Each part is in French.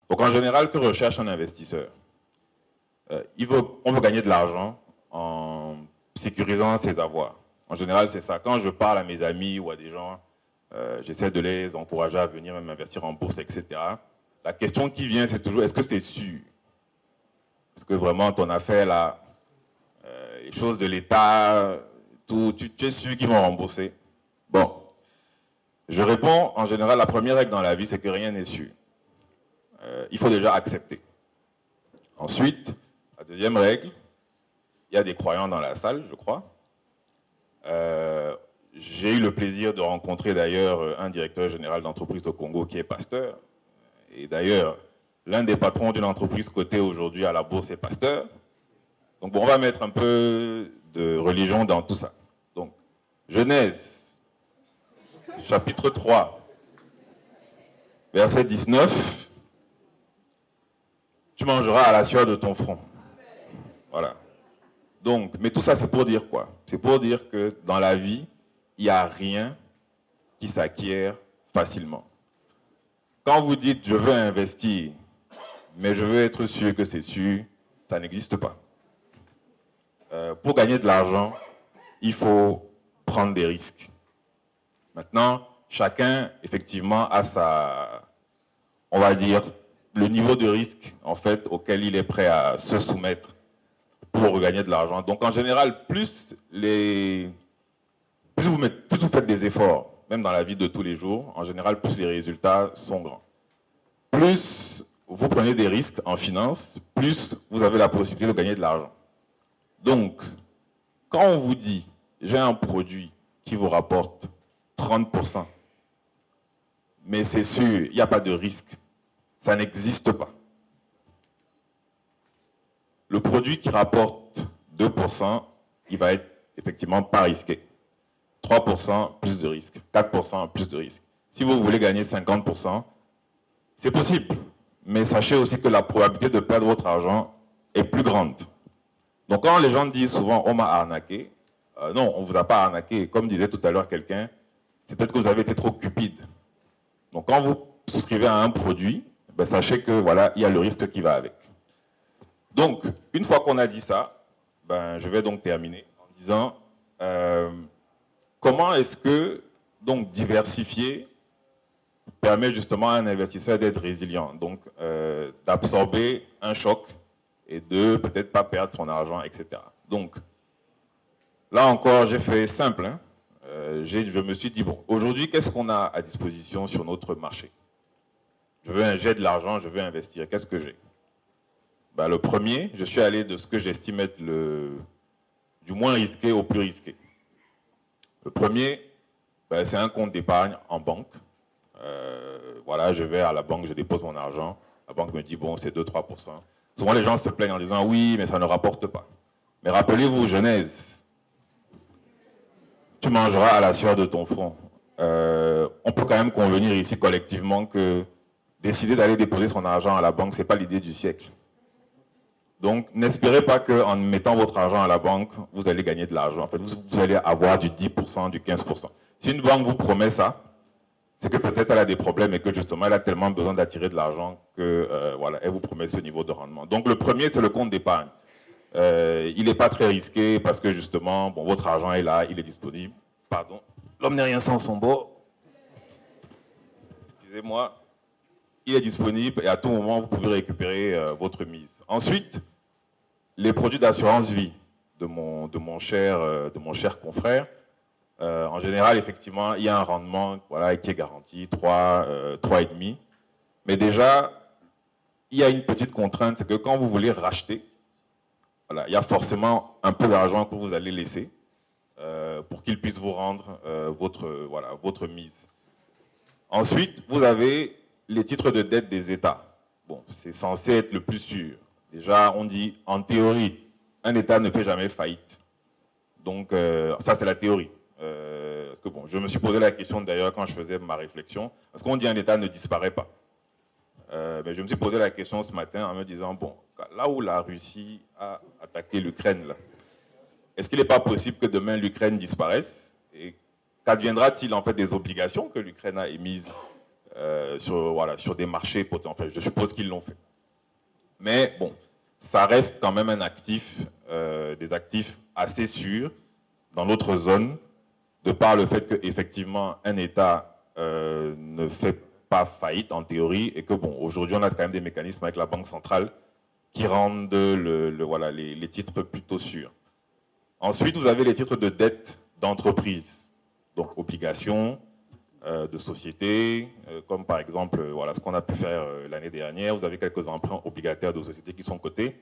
Donc en général, que recherche un investisseur? On veut gagner de l'argent en sécurisant ses avoirs. En général, c'est ça. Quand je parle à mes amis ou à des gens, j'essaie de les encourager à venir même investir en bourse, etc. La question qui vient, c'est toujours, est-ce que c'est sûr? Est-ce que vraiment ton affaire, là, les choses de l'État, tout, tu es sûr qu'ils vont rembourser? Bon, je réponds, en général, la première règle dans la vie, c'est que rien n'est sûr. Il faut déjà accepter. Ensuite, la deuxième règle, il y a des croyants dans la salle, je crois. J'ai eu le plaisir de rencontrer d'ailleurs un directeur général d'entreprise au Congo qui est pasteur. Et d'ailleurs, l'un des patrons d'une entreprise cotée aujourd'hui à la bourse est pasteur. Donc bon, on va mettre un peu de religion dans tout ça. Donc, Genèse, chapitre 3, verset 19. Tu mangeras à la sueur de ton front. Voilà. Donc, mais tout ça, c'est pour dire quoi? C'est pour dire que dans la vie, il n'y a rien qui s'acquiert facilement. Quand vous dites « je veux investir », mais je veux être sûr que c'est sûr, ça n'existe pas. Pour gagner de l'argent, il faut prendre des risques. Maintenant, chacun, effectivement, a on va dire, le niveau de risque, en fait, auquel il est prêt à se soumettre pour gagner de l'argent. Donc, en général, plus vous faites des efforts, même dans la vie de tous les jours, en général, plus les résultats sont grands. Plus vous prenez des risques en finance, plus vous avez la possibilité de gagner de l'argent. Donc, quand on vous dit, j'ai un produit qui vous rapporte 30%, mais c'est sûr, il n'y a pas de risque, ça n'existe pas. Le produit qui rapporte 2%, il va être effectivement pas risqué. 3%, plus de risque. 4%, plus de risque. Si vous voulez gagner 50%, c'est possible. Mais sachez aussi que la probabilité de perdre votre argent est plus grande. Donc quand les gens disent souvent « on m'a arnaqué », non, on ne vous a pas arnaqué. Comme disait tout à l'heure quelqu'un, c'est peut-être que vous avez été trop cupide. Donc quand vous souscrivez à un produit, ben, sachez que voilà, il y a le risque qui va avec. Donc, une fois qu'on a dit ça, ben, je vais donc terminer en disant comment est-ce que donc diversifier permet justement à un investisseur d'être résilient, donc d'absorber un choc et de peut-être pas perdre son argent, etc. Donc, là encore, j'ai fait simple. Hein. Je me suis dit, bon, aujourd'hui, qu'est-ce qu'on a à disposition sur notre marché? J'ai de l'argent, je veux investir, qu'est-ce que j'ai? Ben, le premier, je suis allé de ce que j'estime être du moins risqué au plus risqué. Le premier, ben, c'est un compte d'épargne en banque. Voilà, je vais à la banque, je dépose mon argent. La banque me dit, bon, c'est 2-3%. Souvent, les gens se plaignent en disant, oui, mais ça ne rapporte pas. Mais rappelez-vous, Genèse, tu mangeras à la sueur de ton front. On peut quand même convenir ici collectivement que décider d'aller déposer son argent à la banque, ce n'est pas l'idée du siècle. Donc, n'espérez pas qu'en mettant votre argent à la banque, vous allez gagner de l'argent. En fait, vous allez avoir du 10%, du 15%. Si une banque vous promet ça, c'est que peut-être elle a des problèmes et que justement, elle a tellement besoin d'attirer de l'argent que voilà, elle vous promet ce niveau de rendement. Donc, le premier, c'est le compte d'épargne. Il n'est pas très risqué parce que justement, bon, votre argent est là, il est disponible. Pardon, l'homme n'est rien sans son beau. Excusez-moi. Il est disponible et à tout moment, vous pouvez récupérer votre mise. Ensuite, les produits d'assurance vie de mon cher confrère. En général, effectivement, il y a un rendement voilà, qui est garanti, 3,5. Mais déjà, il y a une petite contrainte, c'est que quand vous voulez racheter, voilà, il y a forcément un peu d'argent que vous allez laisser pour qu'il puisse vous rendre votre mise. Ensuite, vous avez les titres de dette des États. Bon, c'est censé être le plus sûr. Déjà, on dit, en théorie, un État ne fait jamais faillite. Donc, ça, c'est la théorie. Parce que bon, je me suis posé la question d'ailleurs quand je faisais ma réflexion. Parce qu'on dit un État ne disparaît pas. Mais je me suis posé la question ce matin en me disant, bon, là où la Russie a attaqué l'Ukraine, est-ce qu'il n'est pas possible que demain l'Ukraine disparaisse? Et qu'adviendra-t-il en fait des obligations que l'Ukraine a émises sur des marchés potentiels. Enfin, je suppose qu'ils l'ont fait. Mais bon, ça reste quand même un actif, des actifs assez sûrs dans notre zone, de par le fait qu'effectivement, un État ne fait pas faillite en théorie, et que bon, aujourd'hui, on a quand même des mécanismes avec la Banque centrale qui rendent voilà, les titres plutôt sûrs. Ensuite, vous avez les titres de dette d'entreprise, donc obligations de sociétés, comme par exemple voilà, ce qu'on a pu faire l'année dernière. Vous avez quelques emprunts obligataires de sociétés qui sont cotés.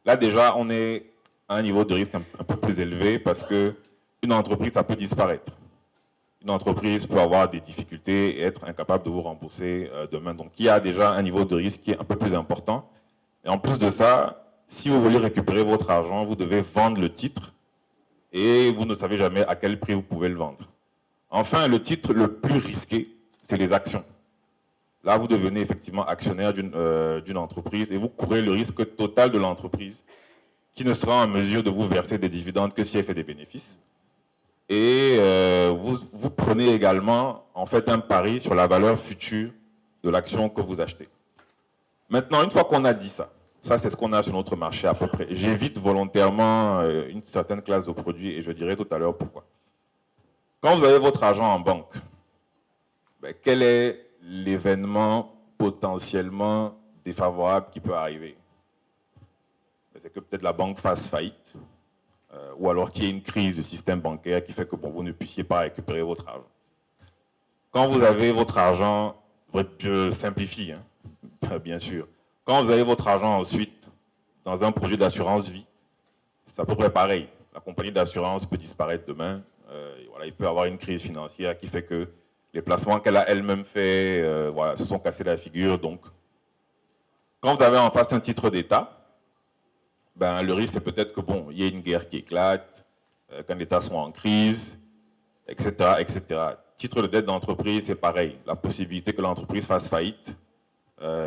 Là, déjà, on est à un niveau de risque un peu plus élevé parce qu'une entreprise, ça peut disparaître. Une entreprise peut avoir des difficultés et être incapable de vous rembourser demain. Donc, il y a déjà un niveau de risque qui est un peu plus important. Et en plus de ça, si vous voulez récupérer votre argent, vous devez vendre le titre et vous ne savez jamais à quel prix vous pouvez le vendre. Enfin, le titre le plus risqué, c'est les actions. Là, vous devenez effectivement actionnaire d'une entreprise et vous courez le risque total de l'entreprise qui ne sera en mesure de vous verser des dividendes que si elle fait des bénéfices. Et vous prenez également en fait un pari sur la valeur future de l'action que vous achetez. Maintenant, une fois qu'on a dit ça, c'est ce qu'on a sur notre marché à peu près. J'évite volontairement une certaine classe de produits et je dirai tout à l'heure pourquoi. Quand vous avez votre argent en banque, ben, quel est l'événement potentiellement défavorable qui peut arriver? Ben, c'est que peut-être la banque fasse faillite, ou alors qu'il y ait une crise du système bancaire qui fait que bon, vous ne puissiez pas récupérer votre argent. Quand vous avez votre argent, je simplifie, hein, bien sûr. Quand vous avez votre argent ensuite dans un projet d'assurance vie, c'est à peu près pareil. La compagnie d'assurance peut disparaître demain. Voilà, il peut y avoir une crise financière qui fait que les placements qu'elle a elle-même fait voilà, se sont cassés la figure. Donc, quand vous avez en face un titre d'État, ben, le risque c'est peut-être que bon, il y ait une guerre qui éclate, qu'un État soit en crise, etc., etc. Titre de dette d'entreprise, c'est pareil. La possibilité que l'entreprise fasse faillite,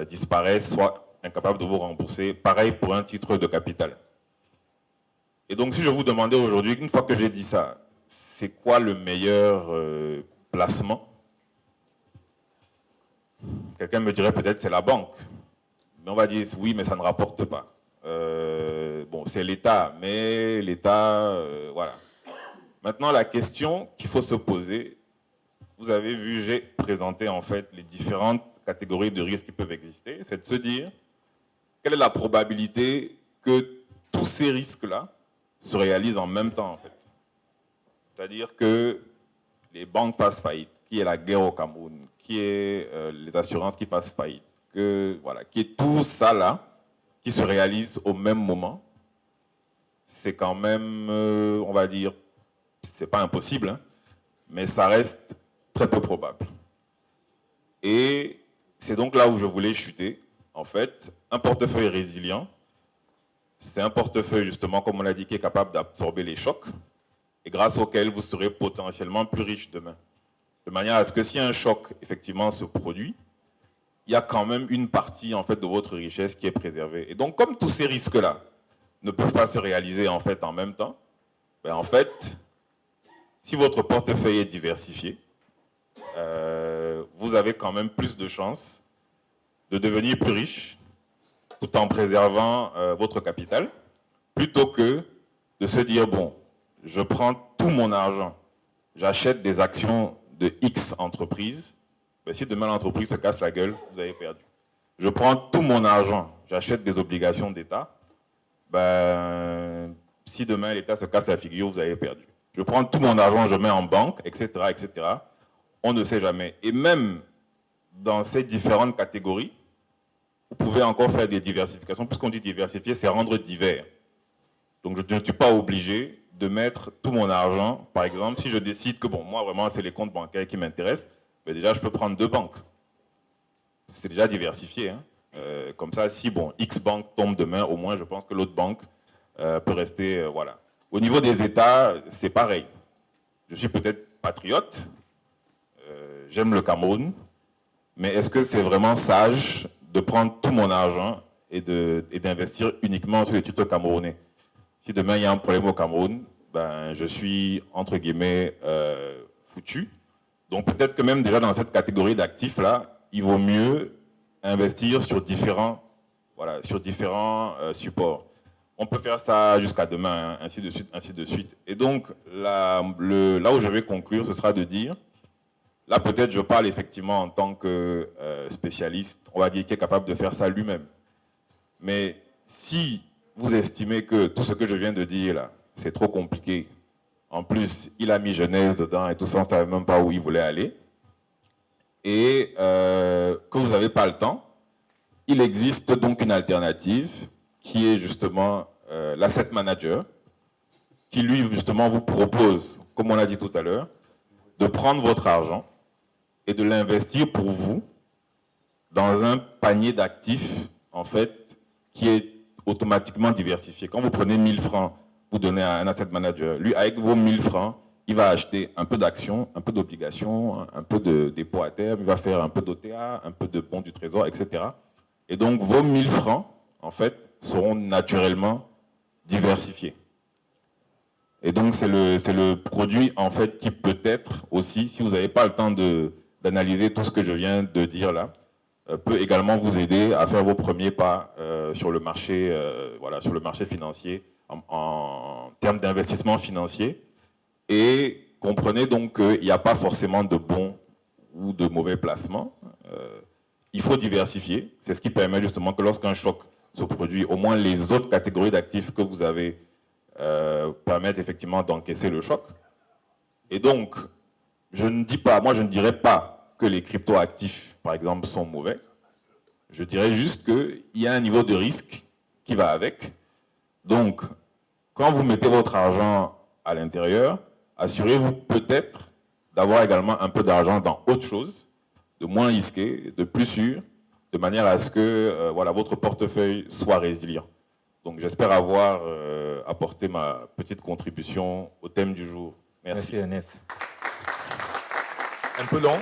disparaisse, soit incapable de vous rembourser. Pareil pour un titre de capital. Et donc, si je vous demandais aujourd'hui, une fois que j'ai dit ça, c'est quoi le meilleur placement? Quelqu'un me dirait peut-être c'est la banque. Mais on va dire oui, mais ça ne rapporte pas. Bon, c'est l'État, mais l'État, voilà. Maintenant, la question qu'il faut se poser, vous avez vu, j'ai présenté en fait les différentes catégories de risques qui peuvent exister, c'est de se dire quelle est la probabilité que tous ces risques-là se réalisent en même temps en fait. C'est-à-dire que les banques fassent faillite, qu'il y ait la guerre au Cameroun, qu'il y ait les assurances qui fassent faillite, voilà, qu'il y ait tout ça là qui se réalise au même moment, c'est quand même, on va dire, c'est pas impossible, hein, mais ça reste très peu probable. Et c'est donc là où je voulais chuter. En fait, un portefeuille résilient, c'est un portefeuille justement, comme on l'a dit, qui est capable d'absorber les chocs et grâce auquel vous serez potentiellement plus riche demain. De manière à ce que si un choc effectivement se produit, il y a quand même une partie en fait de votre richesse qui est préservée. Et donc, comme tous ces risques-là ne peuvent pas se réaliser en fait en même temps, ben en fait, si votre portefeuille est diversifié, vous avez quand même plus de chances de devenir plus riche tout en préservant votre capital, plutôt que de se dire, bon, je prends tout mon argent, j'achète des actions de X entreprise, ben si demain l'entreprise se casse la gueule, vous avez perdu. Je prends tout mon argent, j'achète des obligations d'État, ben, si demain l'État se casse la figure, vous avez perdu. Je prends tout mon argent, je mets en banque, etc., etc. On ne sait jamais. Et même dans ces différentes catégories, vous pouvez encore faire des diversifications. Puisqu'on dit diversifier, c'est rendre divers. Donc je ne suis pas obligé de mettre tout mon argent. Par exemple, si je décide que bon, moi vraiment c'est les comptes bancaires qui m'intéressent, ben déjà je peux prendre 2 banques. C'est déjà diversifié. Hein. Comme ça, si bon, X banque tombe demain, au moins je pense que l'autre banque peut rester. Voilà. Au niveau des États, c'est pareil. Je suis peut-être patriote, j'aime le Cameroun, mais est-ce que c'est vraiment sage de prendre tout mon argent et d'investir uniquement sur les titres camerounais? Si demain il y a un problème au Cameroun, ben, je suis entre guillemets foutu. Donc peut-être que même déjà dans cette catégorie d'actifs-là, il vaut mieux investir sur différents, voilà, sur différents supports. On peut faire ça jusqu'à demain, hein, ainsi de suite, ainsi de suite. Et donc, là où je vais conclure, ce sera de dire, là peut-être je parle effectivement en tant que spécialiste, on va dire, qui est capable de faire ça lui-même. Mais si vous estimez que tout ce que je viens de dire là, c'est trop compliqué, en plus, il a mis Genèse dedans et tout ça, on ne savait même pas où il voulait aller, et que vous n'avez pas le temps, il existe donc une alternative qui est justement l'asset manager, qui lui justement vous propose, comme on l'a dit tout à l'heure, de prendre votre argent et de l'investir pour vous dans un panier d'actifs, en fait, qui est automatiquement diversifié. Quand vous prenez 1000 francs, vous donnez à un asset manager, lui, avec vos 1000 francs, il va acheter un peu d'actions, un peu d'obligations, un peu de dépôt à terme, il va faire un peu d'OTA, un peu de bons du trésor, etc. Et donc, vos 1000 francs, en fait, seront naturellement diversifiés. Et donc, c'est le produit, en fait, qui peut-être aussi, si vous n'avez pas le temps d'analyser tout ce que je viens de dire là, peut également vous aider à faire vos premiers pas sur le marché, voilà, sur le marché financier en termes d'investissement financier. Et comprenez donc qu'il n'y a pas forcément de bons ou de mauvais placements. Il faut diversifier. C'est ce qui permet justement que lorsqu'un choc se produit, au moins les autres catégories d'actifs que vous avez permettent effectivement d'encaisser le choc. Et donc, je ne dis pas, moi je ne dirais pas que les crypto-actifs, par exemple, sont mauvais. Je dirais juste qu'il y a un niveau de risque qui va avec. Donc, quand vous mettez votre argent à l'intérieur, assurez-vous peut-être d'avoir également un peu d'argent dans autre chose, de moins risqué, de plus sûr, de manière à ce que voilà, votre portefeuille soit résilient. Donc j'espère avoir apporté ma petite contribution au thème du jour. Merci. Merci Ernest. Un peu long.